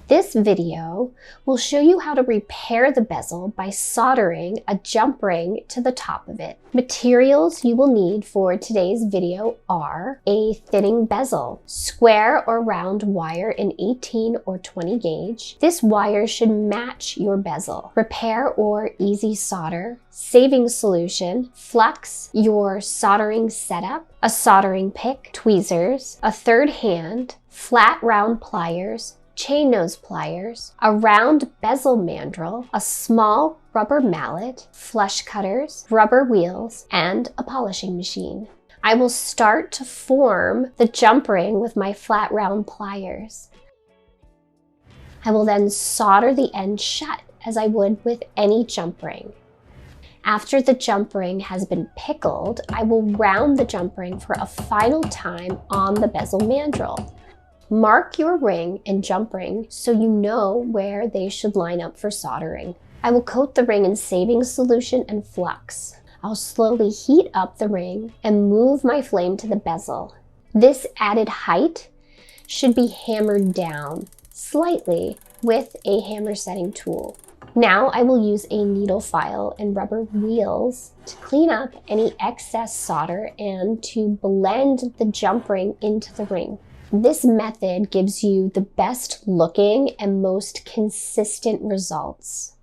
This video will show you how to repair the bezel by soldering a jump ring to the top of it. Materials you will need for today's video are a thinning bezel, square or round wire in 18 or 20 gauge. This wire should match your bezel. Repair or easy solder, saving solution, flux, your soldering setup, a soldering pick, tweezers, a third hand, flat round pliers, chain nose pliers, a round bezel mandrel, a small rubber mallet, flush cutters, rubber wheels, and a polishing machine. I will start to form the jump ring with my flat round pliers. I will then solder the end shut as I would with any jump ring. After the jump ring has been pickled, I will round the jump ring for a final time on the bezel mandrel. Mark your ring and jump ring so you know where they should line up for soldering. I will coat the ring in saving solution and flux. I'll slowly heat up the ring and move my flame to the bezel. This added height should be hammered down slightly with a hammer setting tool. Now I will use a needle file and rubber wheels to clean up any excess solder and to blend the jump ring into the ring. This method gives you the best looking and most consistent results.